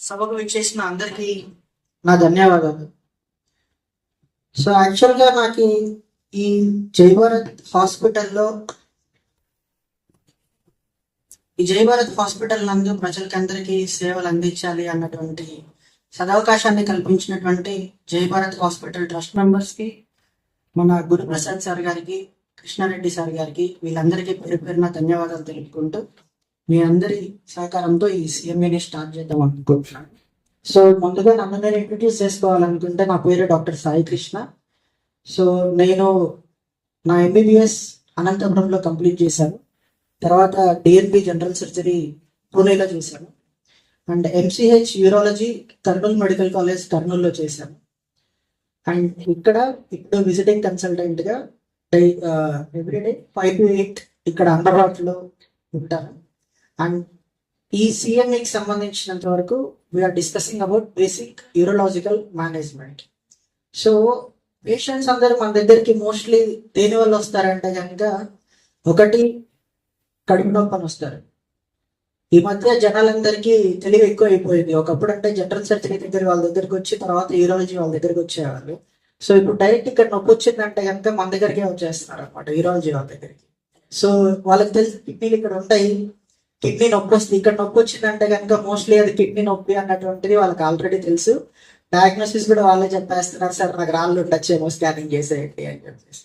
సభకు విచ్చేసిన అందరికీ నా ధన్యవాదాలు. సో యాక్చువల్గా నాకు ఈ జై భారత్ హాస్పిటల్లో నందు ప్రజలకి అందరికీ సేవలు అందించాలి అన్నటువంటి సదవకాశాన్ని కల్పించినటువంటి జై భారత్ హాస్పిటల్ ట్రస్ట్ మెంబర్స్కి, మన గురు ప్రసాద్ సార్ గారికి, కృష్ణారెడ్డి సార్ గారికి, వీళ్ళందరికీ పేరు పేరున ధన్యవాదాలు తెలుపుకుంటూ మీ అందరి సహకారంతో ఈ సిఎంఏని స్టార్ట్ చేద్దాం అనుకుంటున్నాను. సో ముందుగా నన్ను నేను ఇంట్రడ్యూస్ చేసుకోవాలనుకుంటే, నా పేరు డాక్టర్ సాయి కృష్ణ. సో నేను నా ఎంబీబీఎస్ అనంతపురంలో కంప్లీట్ చేశాను. తర్వాత డిఎన్బి జనరల్ సర్జరీ పూణేలో చేశాను. And MCh urology Kurnool medical college కర్నూలులో చేశాను. అండ్ ఇప్పుడు విజిటింగ్ కన్సల్టెంట్గా ఎవ్రీడే 5 to 8 ఇక్కడ అందుబాటులో ఉంటాను. అండ్ ఈ సిఎంఏకి సంబంధించినంత వరకు we are discussing about basic urological management. So patients అందరూ మన దగ్గరికి మోస్ట్లీ దేని వల్ల వస్తారంటే కనుక, ఒకటి కడుపు నొప్పి వస్తారు. ఈ మధ్య జనాలందరికీ తెలివి ఎక్కువ అయిపోయింది. ఒకప్పుడు అంటే జనరల్ సర్జరీ దగ్గర వాళ్ళ దగ్గరికి వచ్చి తర్వాత యూరాలజీ వాళ్ళ దగ్గరికి వచ్చేవాళ్ళు. సో ఇప్పుడు డైరెక్ట్ ఇక్కడ నొప్పి వచ్చిందంటే కనుక మన దగ్గరికే వచ్చేస్తారు అనమాట, యూరాలజీ వాళ్ళ దగ్గరికి. సో వాళ్ళకి తెలిసి కిడ్నీలు ఇక్కడ ఉంటాయి, కిడ్నీ నొప్పి వస్తుంది. ఇక్కడ నొప్పి వచ్చిందంటే కనుక మోస్ట్లీ అది కిడ్నీ నొప్పి అన్నటువంటిది వాళ్ళకి ఆల్రెడీ తెలుసు. డయాగ్నోసిస్ కూడా వాళ్ళే చెప్పేస్తున్నారు, సార్ నాకు రాళ్ళు ఉండొచ్చేమో స్కానింగ్ చేసేయండి అని చెప్పేసి.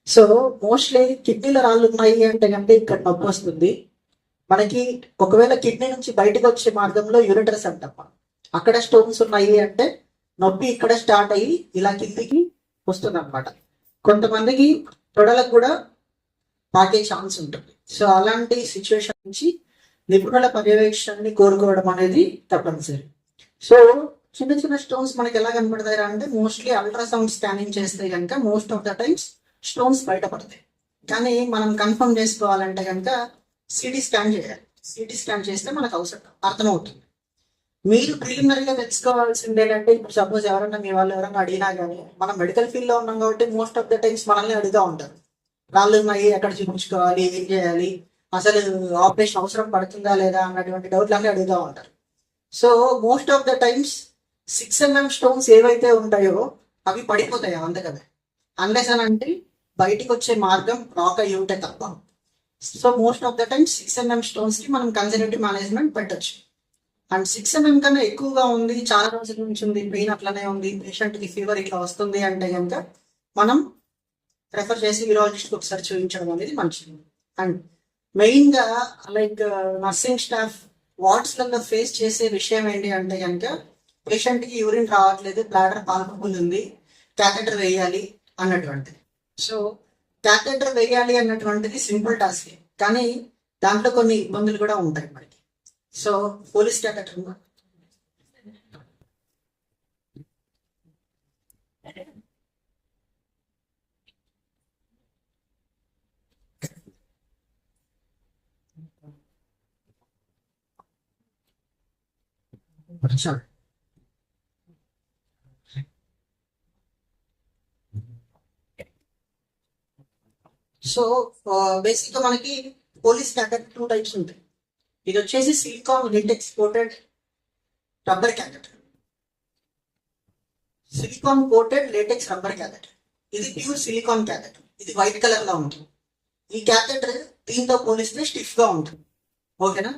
సో మోస్ట్లీ కిడ్నీలో రాళ్ళు ఉన్నాయి అంటే కనుక ఇక్కడ నొప్పి వస్తుంది. మనకి ఒకవేళ కిడ్నీ నుంచి బయటకు వచ్చే మార్గంలో యూరిటరస్ అంటాం, అక్కడ స్టోన్స్ ఉన్నాయి అంటే నొప్పి ఇక్కడ స్టార్ట్ అయ్యి ఇలా కిందికి వస్తుంది అనమాట. కొంతమందికి తొడలకు కూడా పాకే ఛాన్స్ ఉంటుంది. సో అలాంటి సిచ్యువేషన్ నుంచి నిపుణుల పర్యవేక్షణని కోరుకోవడం అనేది తప్పనిసరి. సో చిన్న చిన్న స్టోన్స్ మనకి ఎలా కనబడతాయి అంటే, మోస్ట్లీ అల్ట్రాసౌండ్ స్కానింగ్ చేస్తే కనుక most of the times stones బయటపడతాయి. కానీ మనం కన్ఫర్మ్ చేసుకోవాలంటే కనుక సిటీ స్కాన్ చేయాలి. సిటీ స్కాన్ చేస్తే మనకు అర్థమవుతుంది. మీరు ప్రిలిమినరీగా తెలుసుకోవాల్సింది ఏంటంటే, ఇప్పుడు సపోజ్ ఎవరన్నా మీ వాళ్ళు ఎవరన్నా అడిగినా కానీ, మనం మెడికల్ ఫీల్డ్లో ఉన్నాం కాబట్టి మోస్ట్ ఆఫ్ ద టైమ్స్ మనల్ని అడుగుతూ ఉంటారు, రాళ్ళు ఉన్నాయి, ఎక్కడ చూపించుకోవాలి, ఏం చేయాలి, అసలు ఆపరేషన్ అవసరం పడుతుందా లేదా అన్నటువంటి డౌట్లు అన్నీ అడుగుతూ ఉంటారు. So most of the times 6 mm stones ఏవైతే ఉంటాయో అవి పడిపోతాయి అందుకనే, అన్లెస్ అని అంటే బయటికి వచ్చే మార్గం బ్లాక్ అయ్యి ఉంటే తప్ప. So most of the times 6 mm stones కి మనం కన్సర్వేటివ్ మేనేజ్మెంట్ పెట్టచ్చు. అండ్ 6 mm కన్నా ఎక్కువగా ఉంది, చాలా రోజుల నుంచి ఉంది, పెయిన్ అట్లనే ఉంది, పేషెంట్ కి ఫీవర్ ఇట్లా వస్తుంది అంటే కనుక మనం రెఫర్ చేసి యూరాలజిస్ట్ ఒకసారి చూపించడం అనేది మంచిది. అండ్ మెయిన్ గా లైక్ నర్సింగ్ స్టాఫ్ వార్డ్స్లలో ఫేస్ చేసే విషయం ఏంటి అంటే కనుక, పేషెంట్ కి యూరిన్ రావట్లేదు, బ్లాడర్ పాల్పబుల్ ఉంది, క్యాథెటర్ వేయాలి అన్నటువంటిది. సో క్యాథెటర్ వేయాలి అన్నటువంటిది సింపుల్ టాస్క్, కానీ దాంట్లో కొన్ని ఇబ్బందులు కూడా ఉంటాయి మనకి. So police catheter so basic గా మనకి పోలీస్ క్యాథెటర్ 2 types ఉంటాయి. ఇది వచ్చేసి silicone latex coated rubber catheter, silicone coated latex rubber catheter. ఇది ప్యూర్ సిలికాన్ క్యాథెటర్, ఇది వైట్ కలర్ లో ఉంటుంది. ఈ క్యాథెటర్ దీంతో పోలిస్తే స్టిఫ్ గా ఉంటుంది, ఓకేనా.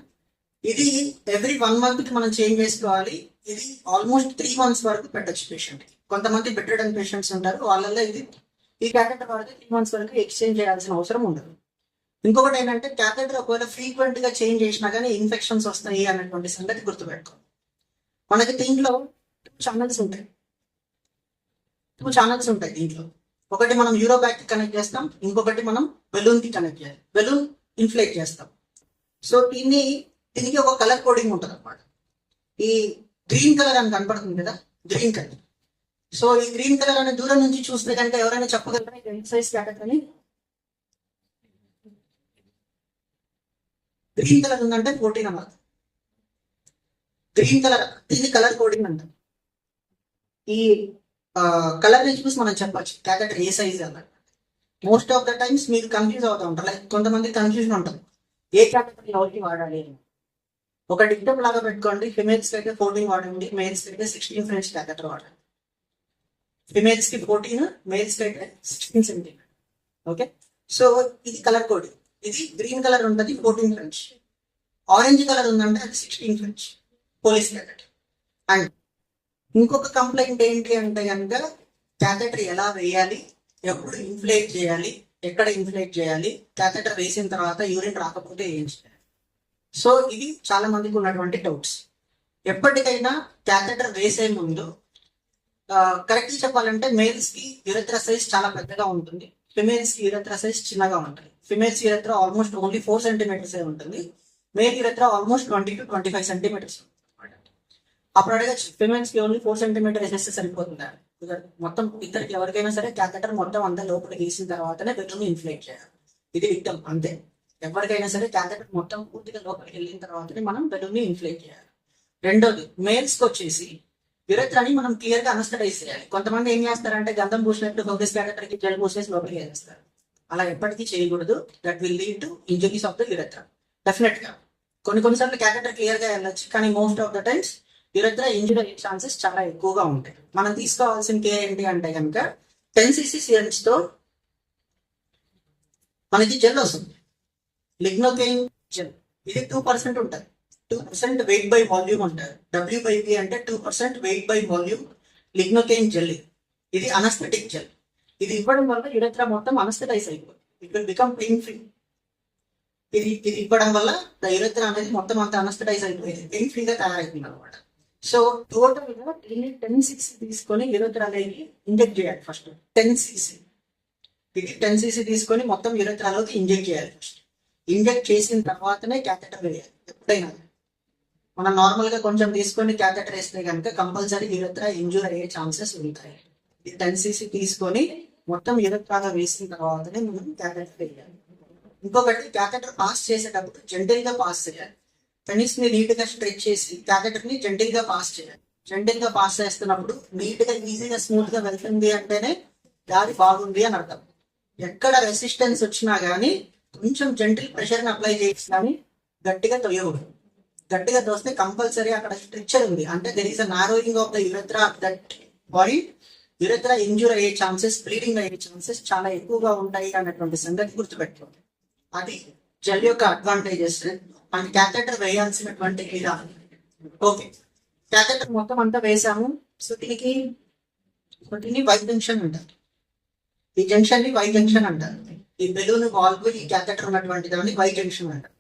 ఇది ఎవ్రీ 1 month కి మనం చేంజ్ చేసుకోవాలి. ఇది ఆల్మోస్ట్ 3 months వరకు పెట్టచ్చు పేషెంట్ కి. కొంతమంది బెడ్ పేషెంట్స్ ఉంటారు, వాళ్ళల్లో ఈ క్యాథెటర్ వరకు 3 months వరకు ఎక్స్చేంజ్ చేయాల్సిన అవసరం ఉండదు. ఇంకొకటి ఏంటంటే, క్యాథెటర్ ఒకవేళ ఫ్రీక్వెంట్ గా చేంజ్ చేసినా కానీ ఇన్ఫెక్షన్స్ వస్తాయి అన్నటువంటి సంగతి గుర్తుపెట్టుకోవాలి. మనకి దీంట్లో 2 channels ఉంటాయి. 2 channels ఉంటాయి దీంట్లో. ఒకటి మనం యూరో బ్యాగ్ కి కనెక్ట్ చేస్తాం, ఇంకొకటి మనం బెలూన్ కి కనెక్ట్ చేయాలి, బెలూన్ ఇన్ఫ్లేట్ చేస్తాం. సో దీనికి ఒక కలర్ కోడింగ్ ఉంటుంది అనమాట. ఈ గ్రీన్ కలర్ అని కనపడుతుంది కదా, గ్రీన్ కలర్. సో ఈ గ్రీన్ కలర్ అనే దూరం నుంచి చూస్తే కనుక ఎవరైనా చెప్పగలరా ఎంత సైజ్ క్యాథెటర్ అని? గ్రీన్ కలర్ ఉందంటే 14 అన్నమాట. గ్రీన్ కలర్, ఇది కలర్ కోడింగ్ అంటాం. ఈ కలర్ ని చూసి మనం చెప్పచ్చు క్యాథెటర్ ఏ సైజ్ అన్నట్టు. మోస్ట్ ఆఫ్ ద టైమ్స్ మీరు కన్ఫ్యూజ్ అవుతూ ఉంటారు, లైక్ కొంతమంది కన్ఫ్యూజన్ ఉంటుంది, ఏ క్యాథెటర్ ఎవరికి వాడాలి అని. ఒక డిక్టమ్ లాగా పెట్టుకోండి. ఫిమేల్స్ అయితే 14 వాడండి, మేల్స్ అయితే 16 ఫ్రెంచ్ క్యాథెటర్ వాడండి. ఫిమేల్స్ కి 14, మేల్స్ అయితే 16 సెంటీమీటర్. ఓకే, సో ఇది కలర్ కోడ్. ఇది గ్రీన్ కలర్ ఉంటుంది 14 ఫ్రెంచ్, ఆరెంజ్ కలర్ ఉందంటే అది 16 ఫ్రెంచ్ పోలీస్ క్యాథెటర్. అండ్ ఇంకొక కంప్లైంట్ ఏంటి అంటే కనుక క్యాథెటర్ ఎలా వేయాలి, ఎప్పుడు ఇన్ఫ్లేట్ చేయాలి, ఎక్కడ ఇన్ఫ్లేట్ చేయాలి, క్యాథెటర్ వేసిన తర్వాత యూరిన్ రాకపోతే ఏం చేయాలి. సో ఇవి చాలా మందికి ఉన్నటువంటి డౌట్స్. ఎప్పటికైనా క్యాథెటర్ వేసే ముందు కరెక్ట్ చెప్పాలంటే మేల్స్ కి యురెత్రా సైజ్ చాలా పెద్దగా ఉంటుంది, ఫిమేల్స్ కి యురెత్రా సైజ్ చిన్నగా ఉంటుంది. Females urethra almost only 4 centimetres ఉంటుంది, male urethra almost 20 to 25 centimetres. అప్పుడు అడగచ్చు, ఫిమేల్స్ కి ఓన్లీ 4 సెంటీమీటర్ వేసేస్తే సరిపోతుందా? మొత్తం ఇద్దరికి ఎవరికైనా సరే క్యాథెటర్ మొత్తం అంతా లోపలికి వేసిన తర్వాతనే బెడ్రూమ్ ఇన్ఫ్లేట్ చేయాలి. ఇది విక్టమ్ అంతే. ఎవరికైనా సరే క్యాథెటర్ మొత్తం పూర్తిగా లోపలికి వెళ్ళిన తర్వాతనే మనం బెడ్రూమ్ ఇన్ఫ్లేట్ చేయాలి. రెండోది, మేల్స్ కి వచ్చేసి యురెత్రాని మనం క్లియర్ గా అనస్థటైజ్ చేయాలి. కొంతమంది ఏం చేస్తారంటే గంధం పూసినట్టు ఫోకస్ క్యాథెటర్ కి జెల్ పూసేసి లోపలికి వేస్తారు. అలా ఎప్పటికీ చేయకూడదు. That will lead to injuries of the urethra. Definite గా కొన్నిసార్లు క్యాథెటర్ క్లియర్ గా వెళ్ళొచ్చు, కానీ most of the times urethra injury అయ్యే ఛాన్సెస్ చాలా ఎక్కువగా ఉంటాయి. మనం తీసుకోవాల్సిన కేర్ ఏంటి అంటే కనుక 10 cc సిరంజ్ తో మనకి జెల్ వస్తుంది, లిగ్నోకెయిన్ జెల్. ఇది 2% ఉంటుంది. 2% వెయిట్ బై వాల్యూమ్ అంటారు. WBV అంటే 2% వెయిట్ బై వాల్యూమ్ లిగ్నోకెయిన్ జెల్. ఇది అనస్థెటిక్ జెల్. ఇది ఇవ్వడం వల్ల యురెత్రా మొత్తం అనస్థటైజ్ అయిపోతుంది. It will become pain free. ఇది ఇవ్వడం వల్ల యురెత్రా అనేది మొత్తం అంతా అనస్థటైజ్ అయిపోయింది, పెయిన్ ఫ్రీగా తయారైపోయింది అనమాట. సో టోటల్ గా 10 cc తీసుకొని యురెత్రాలోకి ఇంజెక్ట్ చేయాలి ఫస్ట్. 10 cc ఇది 10 cc తీసుకొని మొత్తం యురెత్రాలోకి ఇంజెక్ట్ చేయాలి ఫస్ట్. ఇంజెక్ట్ చేసిన తర్వాతనే క్యాథెటర్ వేయాలి. ఎప్పుడైనా మనం నార్మల్ గా కొంచెం తీసుకొని క్యాథెటర్ వేస్తే కనుక కంపల్సరీ యురెత్రా ఇంజూర్ అయ్యే ఛాన్సెస్ ఉంటాయి. 10 cc తీసుకొని మొత్తం యురెత్రాగా వేసిన తర్వాతనే మనం క్యాథెటర్ వేయాలి. ఇంకొకటి, క్యాథెటర్ పాస్ చేసేటప్పుడు జెంటిల్ గా పాస్ చేయాలి. పెనిస్ ని నీట్ గా స్ట్రెచ్ చేసి క్యాథెటర్ ని జెంటిల్ గా పాస్ చేయాలి. జెంటిల్ గా పాస్ చేస్తున్నప్పుడు నీట్ గా ఈజీగా స్మూత్ గా వెళ్తుంది అంటేనే దారి బాగుంది అని అర్థం. ఎక్కడ రెసిస్టెన్స్ వచ్చినా గానీ కొంచెం జెంటిల్ ప్రెషర్ ని అప్లై చేసి కానీ గట్టిగా తొయ్యకూడదు. గట్టిగా తోస్తే కంపల్సరీ అక్కడ స్ట్రక్చర్ ఉంది అంటే there is a narrowing of the urethra that point. Urethra injure అయ్యే ఛాన్సెస్, బ్లీడింగ్ అయ్యే ఛాన్సెస్ చాలా ఎక్కువగా ఉంటాయి అన్నటువంటి సంగతి గుర్తుపెట్టుకోండి. అది జెల్ యొక్క అడ్వాంటేజెస్ అండ్ క్యాథెటర్ వేయాల్సినటువంటి విధానం. ఓకే, క్యాథెటర్ మొత్తం అంతా వేసాము. సో దీన్ని వైట్ జంక్షన్ అంటారు. ఈ జంక్షన్ ని వైట్ జంక్షన్ అంటారు. ఈ బెలూన్ వాల్వ్ ఈ క్యాథెటర్ ఉన్నటువంటి దాన్ని వైట్ జంక్షన్ అంటారు.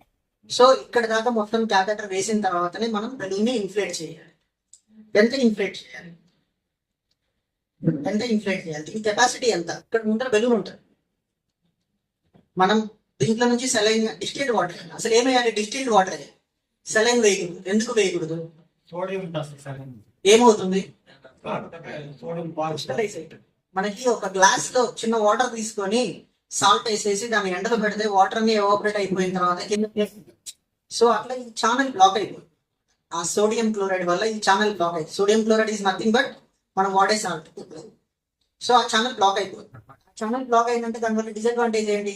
సో ఇక్కడ దాకా మొత్తం క్యాథెటర్ వేసిన తర్వాతనే మనం బెలూన్ ని ఇన్ఫ్లేట్ చేయాలి. ఎంత ఇన్ఫ్లేట్ చేయాలి? దీని కెపాసిటీ ఎంత? ఇక్కడ ముందర బెలూన్ ఉంటుంది. మనం దీంట్లో నుంచి సెలైన్, డిస్టిల్డ్ వాటర్, అసలు ఏమేయాలి? Distilled water. సెలైన్ వేయకూడదు. ఎందుకు వేయకూడదు? ఏమవుతుంది? మనకి ఒక గ్లాస్ లో చిన్న వాటర్ తీసుకొని సాల్ట్ వేసేసి దాన్ని ఎండలో పెడితే వాటర్ అన్ని ఎవాపరేట్ అయిపోయిన తర్వాత కింద, సో అట్లా ఈ ఛానల్ బ్లాక్ అయిపోయింది. ఆ సోడియం క్లోరైడ్ వల్ల ఈ ఛానల్ బ్లాక్ అయింది. Sodium chloride is nothing but మనం వాడే సాల్ట్. సో ఆ ఛానల్ బ్లాక్ అయిపోయింది. ఛానల్ బ్లాక్ అయిందంటే దానివల్ల డిసడ్వాంటేజ్ ఏంటి?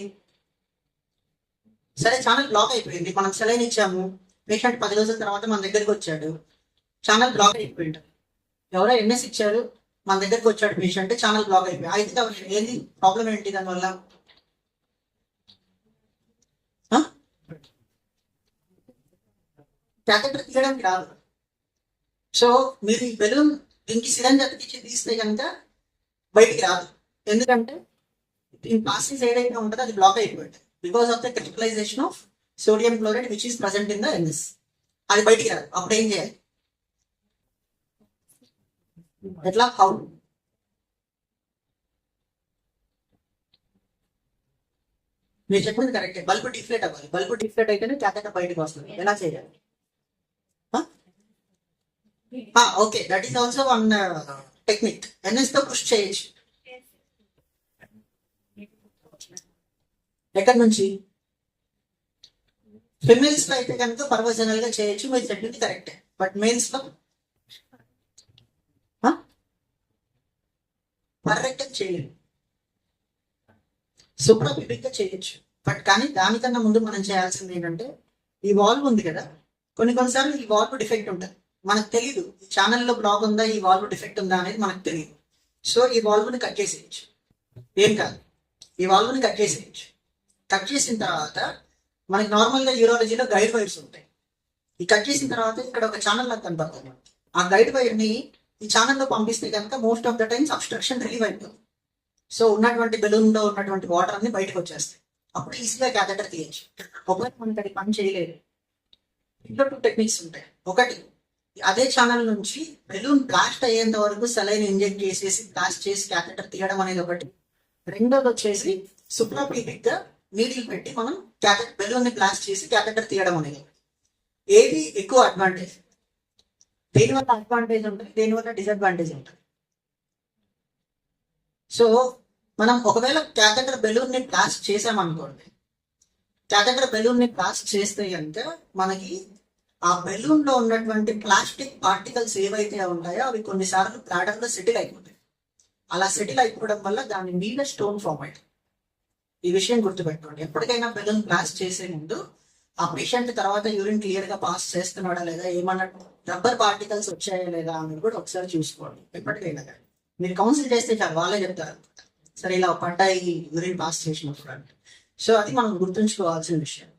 సరే, ఛానల్ బ్లాక్ అయిపోయింది, మనం సెలైన్ ఇచ్చాము, పేషెంట్ 10 రోజుల తర్వాత మన దగ్గరికి వచ్చాడు, ఛానల్ బ్లాక్ అయిపోయింది. ఎవరో NS ఇచ్చారు, మన దగ్గరికి వచ్చాడు పేషెంట్, ఛానల్ బ్లాక్ అయిపోయింది. అయితే ఏంది ప్రాబ్లం ఏంటి దానివల్ల? క్యాథెటర్ తీయడానికి రాదు. సో మీరు ఈ బెలూన్ దీనికి సిరంజ్ అతికిచ్చి తీస్తే కనుక బయటికి రాదు. ఎందుకంటే దీని పాసింగ్ ఏదైతే ఉంటుందో అది బ్లాక్ అయిపోయింది because of the crystallization of sodium chloride which is present in the NS. అది బయటికి రాదు. అప్పుడు ఏం చేయాలి? ఎట్లా? హౌ? మీరు చెప్పింది కరెక్టే. బల్బు డిఫ్లేట్ అవ్వాలి. బల్బు డిఫ్లేట్ అయితేనే క్యాథెటర్ బయటకు వస్తుంది. ఎలా చేయాలి? Okay, that is also one technique. NS తో పుష్ చేయొచ్చు. ఎక్కడి నుంచి? ఫిమేల్స్ లో అయితే కనుక పర్వజనల్ గా చేయొచ్చు, మీరు చెప్పింది కరెక్టే. బట్ మేల్స్ లో పర్ఫెక్ట్ చేయలేదు. సూప్రాపిబిక్ గా చేయొచ్చు. బట్ కానీ దానికన్నా ముందు మనం చేయాల్సింది ఏంటంటే ఈ వాల్వ్ ఉంది కదా, కొన్నిసార్లు ఈ వాల్వ్ డిఫెక్ట్ ఉంటుంది, మనకు తెలియదు ఛానల్లో బ్లాక్ ఉందా, ఈ వాల్వ్ డిఫెక్ట్ ఉందా అనేది మనకు తెలియదు. సో ఈ వాల్వ్ని కట్ చేసేయచ్చు, ఏం కాదు, ఈ వాల్వ్ని కట్ చేసేయచ్చు. కట్ చేసిన తర్వాత మనకి నార్మల్గా యూరాలజీలో గైడ్ వైర్స్ ఉంటాయి. ఈ కట్ చేసిన తర్వాత ఇక్కడ ఒక ఛానల్ నాకు కనపడుతుంది. ఆ గైడ్ వైర్ని ఈ ఛానల్లో పంపిస్తే కనుక most of the times obstruction relieve అయిపోతుంది. సో ఉన్నటువంటి బెలూన్లో ఉన్నటువంటి వాటర్ అన్ని బయటకు వచ్చేస్తాయి. అప్పుడు ఈజీగా క్యాథెటర్ తీయచ్చు. ఒకవేళ మనకి అది పని చేయలేదు, ఇంట్లో 2 టెక్నిక్స్ ఉంటాయి. ఒకటి, అదే ఛానల్ నుంచి బెలూన్ బ్లాస్ట్ అయ్యేంత వరకు సెలైన్ ఇంజెక్ట్ చేసేసి బ్లాస్ట్ చేసి క్యాథెటర్ తీయడం అనేది ఒకటి. రెండోది వచ్చేసి సుప్రాపీటిక్ గా నీడిల్ పెట్టి మనం బెలూన్ ని బ్లాస్ట్ చేసి క్యాథెటర్ తీయడం అనేది. ఏది ఎక్కువ అడ్వాంటేజ్? దేనివల్ల అడ్వాంటేజ్ ఉంటుంది, దేనివల్ల డిసడ్వాంటేజ్ ఉంటుంది? సో మనం ఒకవేళ క్యాథెటర్ బెలూన్ ని బ్లాస్ట్ చేసామనుకోండి, క్యాథెటర్ బెలూన్ ని బ్లాస్ట్ చేస్తే కనుక మనకి ఆ బెలూన్ లో ఉన్నటువంటి ప్లాస్టిక్ పార్టికల్స్ ఏవైతే ఉంటాయో అవి కొన్నిసార్లు బ్లాడర్ లో సెటిల్ అయిపోతాయి. అలా సెటిల్ అయిపోవడం వల్ల దాని మీద స్టోన్ ఫామ్ అవుతుంది. ఈ విషయం గుర్తుపెట్టుకోండి. ఎప్పటికైనా బెలూన్ బ్లాస్ట్ చేసే ముందు ఆ పేషెంట్ తర్వాత యూరిన్ క్లియర్ గా పాస్ చేస్తున్నాడా లేదా, ఏమన్నా రబ్బర్ పార్టికల్స్ వచ్చాయా లేదా అనేది కూడా ఒకసారి చూసుకోండి. ఎప్పటికైనా కానీ మీరు కౌన్సిల్ చేస్తే చాలు, వాళ్ళే చెప్తారు సరే ఇలా పడ్డాయి యూరిన్ పాస్ చేసినప్పుడు అంటే. సో అది మనం గుర్తుంచుకోవాల్సిన విషయం.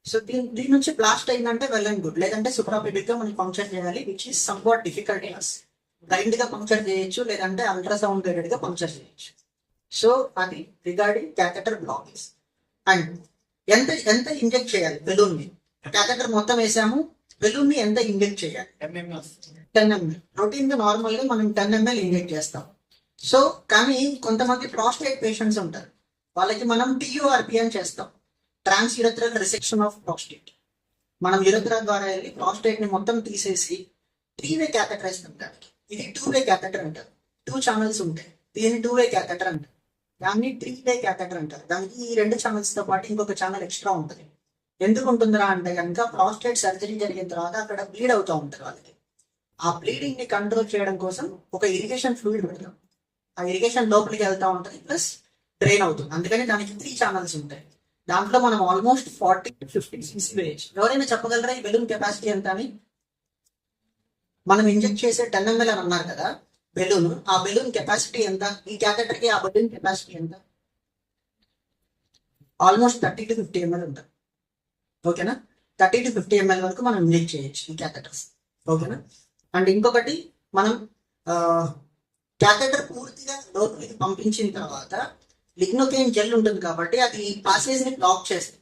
సో దీని నుంచి బ్లాస్ట్ అయిందంటే వెల్ అండ్ గుడ్, లేదంటే సుప్రాపెడిక్ గా మనం పంక్చర్ చేయాలి, which is somewhat difficult. Blind గా పంక్చర్ చేయొచ్చు, లేదంటే అల్ట్రాసౌండ్ గైడెడ్ గా పంక్చర్ చేయొచ్చు. సో అది రిగార్డింగ్ క్యాథెటర్ బ్లాకేజ్. అండ్ ఎంత ఎంత ఇంజెక్ట్ చేయాలి బెలూన్ ని? క్యాథెటర్ మొత్తం వేసాము, బెలూన్ ని ఎంత ఇంజెక్ట్ చేయాలి? 10 ml. రొటీన్ గా నార్మల్ గా మనం 10 ml ఇంజెక్ట్ చేస్తాం. సో కానీ కొంతమంది ప్రాస్టేట్ పేషెంట్స్ ఉంటారు, వాళ్ళకి మనం TURP అని చేస్తాం, ట్రాన్స్ యూరెథ్రల్ రిసెక్షన్ ఆఫ్ ప్రాస్టేట్. మనం యూరెథ్రా ద్వారా వెళ్ళి ప్రాస్టేట్ ని మొత్తం తీసేసి 3-way క్యాథెటర్ వేస్తాం. దానికి ఇది 2-way క్యాథెటర్ అంటారు. 2 ఛానల్స్ ఉంటాయి, దీన్ని 2-way క్యాథెటర్ అంటారు. దాన్ని 3-way క్యాథెటర్ అంటారు. దానికి ఈ 2 ఛానల్స్ తో పాటు ఇంకొక ఛానల్ ఎక్స్ట్రా ఉంటుంది. ఎందుకు ఉంటుందిరా అంటే కనుక ప్రాస్టేట్ సర్జరీ జరిగిన తర్వాత అక్కడ బ్లీడ్ అవుతూ ఉంటారు వాళ్ళకి. ఆ బ్లీడింగ్ ని కంట్రోల్ చేయడం కోసం ఒక ఇరిగేషన్ ఫ్లూయిడ్ పెడతాం. ఆ ఇరిగేషన్ లోపలికి వెళ్తూ ఉంటుంది, ప్లస్ డ్రైన్ అవుతుంది. అందుకని దానికి 3 ఛానల్స్ ఉంటాయి. దాంట్లో మనం ఆల్మోస్ట్ 40 to 50 cc వేయచ్చు. ఎవరైనా చెప్పగలరా ఈ బెలూన్ కెపాసిటీ ఎంత అని? మనం ఇంజెక్ట్ చేసే 10 ml అని అన్నారు కదా బెలూన్, ఆ బెలూన్ కెపాసిటీ ఎంత? ఈ క్యాథెటర్ కి ఆ బెలూన్ కెపాసిటీ ఎంత? ఆల్మోస్ట్ 30 to 50 ml ఉంటుంది. ఓకేనా? 30 to 50 ml వరకు మనం ఇంజెక్ట్ చేయొచ్చు ఈ క్యాథెటర్స్. ఓకేనా? అండ్ ఇంకొకటి, మనం క్యాథెటర్ పూర్తిగా లోపలికి పంపించిన తర్వాత లిగ్నోకేన్ జెల్ ఉంటుంది కాబట్టి అది పాసేజ్ ని బ్లాక్ చేస్తుంది.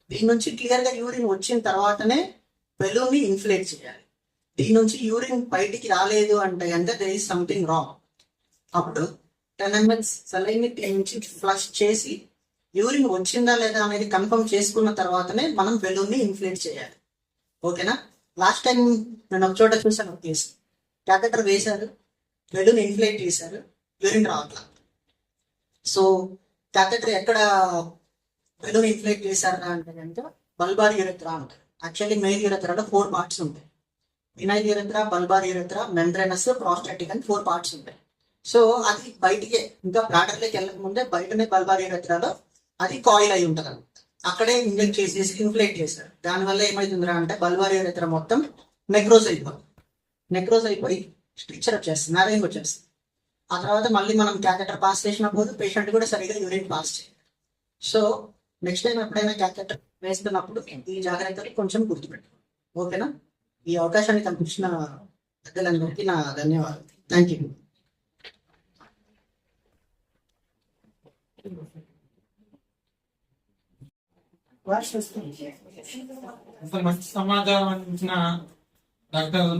దీని నుంచి క్లియర్ గా యూరిన్ వచ్చిన తర్వాతనే బెలూన్ ని ఇన్ఫ్లేట్ చేయాలి. దీని నుంచి యూరిన్ బయటికి రాలేదు అంటే కనుక దేర్ ఈస్ సంథింగ్ రాంగ్. అప్పుడు 10 ml సెలైన్ ని దీని నుంచి ఫ్లష్ చేసి యూరిన్ వచ్చిందా లేదా అనేది కన్ఫర్మ్ చేసుకున్న తర్వాతనే మనం బెలూన్ ని ఇన్ఫ్లేట్ చేయాలి. ఓకేనా? లాస్ట్ టైం నేను ఒక చోట చూసాను, ఒక కేసు, క్యాథెటర్ వేశారు, బెలూన్ ఇన్ఫ్లేట్ చేశారు, యూరిన్ రావట్లా. సో క్యాథెటర్ ఎక్కడ బెలూన్ ఇన్ఫ్లేట్ చేశారా అంటే కనుక బల్బార్ యూరెథ్రా అంటారు. యాక్చువల్లీ మెయిల్ యూరెథ్రాలో 4 parts ఉంటాయి. వినైల్ యూరెథ్రా, బల్బార్ యూరెథ్రా, మెంబ్రేనస్, ప్రాస్టాటిక్ అని 4 parts ఉంటాయి. సో అది బయటికే, ఇంకా బ్లాడర్లోకి వెళ్ళక ముందే బయటనే బల్బార్ యూరెథ్రాలో అది కాయిల్ అయి ఉంటుంది అనమాట. అక్కడే ఇంజెక్ట్ చేసేసి ఇన్ఫ్లేట్ చేశారు. దానివల్ల ఏమవుతుందిరా అంటే బల్బార్ యూరెథ్రా మొత్తం నెక్రోజ్ అయిపోయి స్ట్రిక్చర్ వచ్చేస్తుంది, నరేంగ్ వచ్చేస్తుంది. ఆ తర్వాత మళ్ళీ మనం క్యాథెటర్ పాస్ చేసినప్పుడు పేషెంట్ కూడా సరిగా యూరిన్ పాస్ చేయాలి. సో నెక్స్ట్ టైం ఎప్పుడైనా క్యాథెటర్ వేస్తున్నప్పుడు ఈ జాగ్రత్తలు కొంచెం గుర్తుపెట్టుకోండి. ఓకేనా? ఈ అవకాశాన్ని కల్పించిన పెద్దలందరికీ నా ధన్యవాదాలు. Thank you. మంచి సమాచారం అందించిన doctor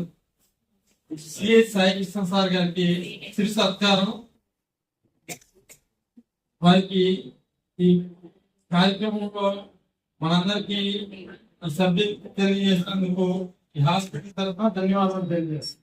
CS Sai Krishna sir గారికి సిరి సత్కారం. వారికి ఈ కార్యక్రమంలో మనందరికీ సభ్యులు తెలియజేసినందుకు ఈ హాస్పిటల్ తరఫున ధన్యవాదాలు తెలియజేస్తాం.